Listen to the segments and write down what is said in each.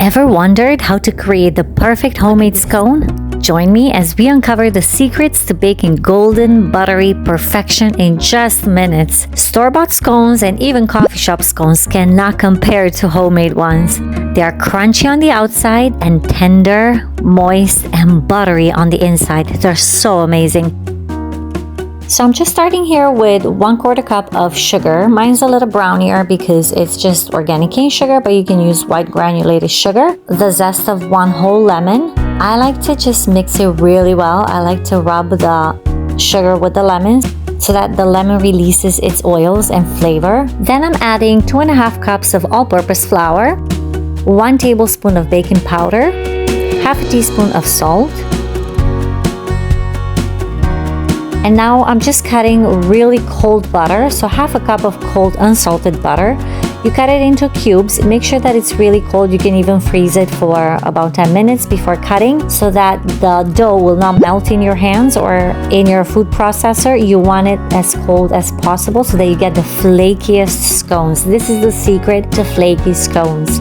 Ever wondered how to create the perfect homemade scone? Join me as we uncover the secrets to baking golden, buttery perfection in just minutes. Store-bought scones and even coffee shop scones cannot compare to homemade ones. They are crunchy on the outside and tender, moist, and buttery on the inside. They're so amazing. So I'm just starting here with 1/4 cup of sugar. Mine's a little brownier because it's just organic cane sugar, but you can use white granulated sugar. The zest of 1 whole lemon. I like to just mix it really well. I like to rub the sugar with the lemon so that the lemon releases its oils and flavor. Then I'm adding 2.5 cups of all-purpose flour, 1 tablespoon of baking powder, 1/2 teaspoon of salt. And now I'm just cutting really cold butter, so 1/2 cup of cold unsalted butter. You cut it into cubes. Make sure that it's really cold. You can even freeze it for about 10 minutes before cutting so that the dough will not melt in your hands or in your food processor. You want it as cold as possible so that you get the flakiest scones. This is the secret to flaky scones.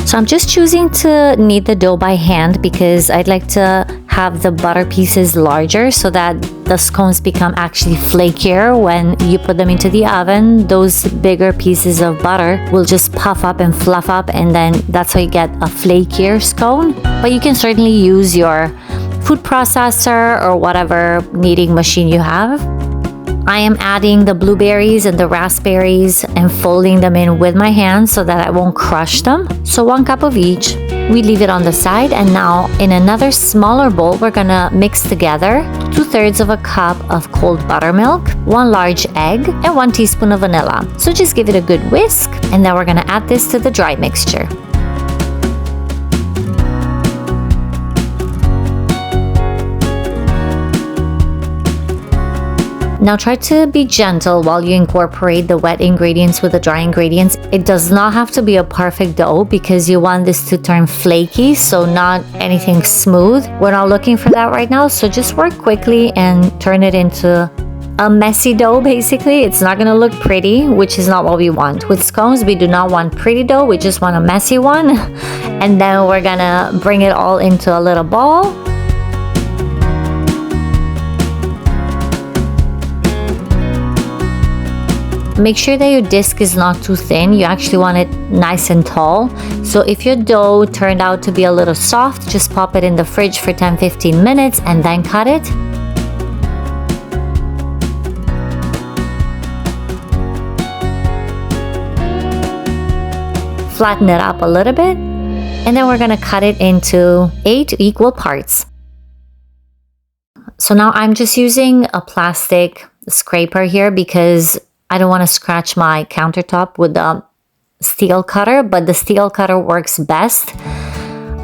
So I'm just choosing to knead the dough by hand because I'd like to have the butter pieces larger so that the scones become actually flakier when you put them into the oven. Those bigger pieces of butter will just puff up and fluff up, and then that's how you get a flakier scone. But you can certainly use your food processor or whatever kneading machine you have. I am adding the blueberries and the raspberries and folding them in with my hands so that I won't crush them. So 1 cup of each. We leave it on the side, and now in another smaller bowl we're gonna mix together 2/3 of a cup of cold buttermilk, 1 large egg, and 1 teaspoon of vanilla. So just give it a good whisk, and then we're gonna add this to the dry mixture. Now try to be gentle while you incorporate the wet ingredients with the dry ingredients. It does not have to be a perfect dough because you want this to turn flaky, so not anything smooth. We're not looking for that right now, so just work quickly and turn it into a messy dough basically. It's not gonna look pretty, which is not what we want. With scones, we do not want pretty dough, we just want a messy one. And then we're gonna bring it all into a little ball. Make sure that your disc is not too thin. You actually want it nice and tall. So if your dough turned out to be a little soft, just pop it in the fridge for 10-15 minutes and then cut it. Flatten it up a little bit, and then we're gonna cut it into 8 equal parts. So now I'm just using a plastic scraper here because I don't want to scratch my countertop with the steel cutter, but the steel cutter works best.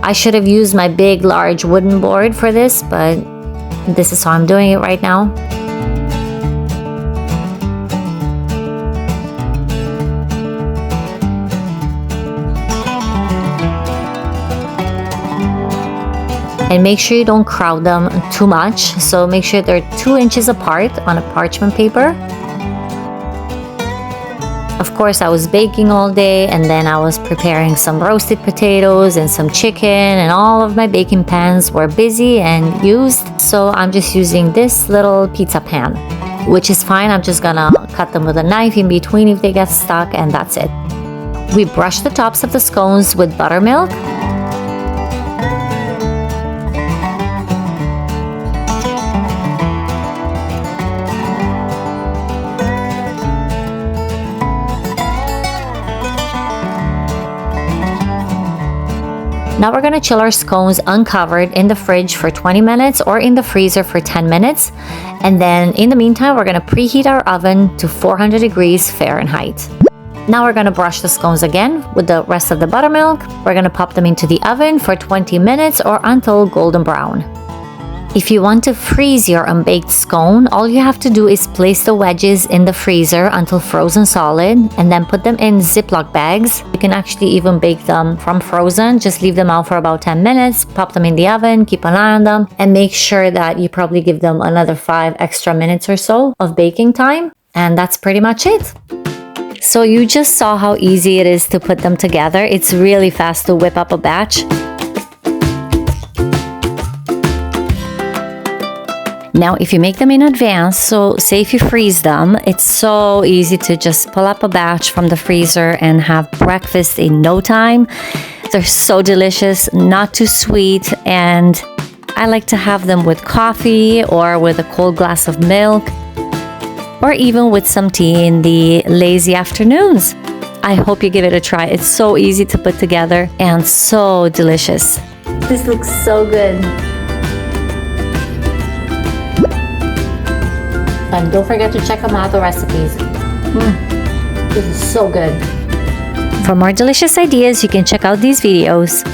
I should have used my big, large wooden board for this, but this is how I'm doing it right now. And make sure you don't crowd them too much. So make sure they're 2 inches apart on a parchment paper. Of course, I was baking all day, and then I was preparing some roasted potatoes and some chicken, and all of my baking pans were busy and used. So I'm just using this little pizza pan, which is fine. I'm just gonna cut them with a knife in between if they get stuck, and that's it. We brush the tops of the scones with buttermilk. Now we're gonna chill our scones uncovered in the fridge for 20 minutes or in the freezer for 10 minutes. And then in the meantime, we're gonna preheat our oven to 400 degrees Fahrenheit. Now we're gonna brush the scones again with the rest of the buttermilk. We're gonna pop them into the oven for 20 minutes or until golden brown. If you want to freeze your unbaked scone, all you have to do is place the wedges in the freezer until frozen solid and then put them in Ziploc bags. You can actually even bake them from frozen. Just leave them out for about 10 minutes, pop them in the oven, keep an eye on them, and make sure that you probably give them another 5 extra minutes or so of baking time. And that's pretty much it. So you just saw how easy it is to put them together. It's really fast to whip up a batch. Now, if you make them in advance, so say if you freeze them, it's so easy to just pull up a batch from the freezer and have breakfast in no time. They're so delicious, not too sweet, and I like to have them with coffee or with a cold glass of milk, or even with some tea in the lazy afternoons. I hope you give it a try. It's so easy to put together and so delicious. This looks so good. And don't forget to check them out, the recipes. This is so good. For more delicious ideas, you can check out these videos.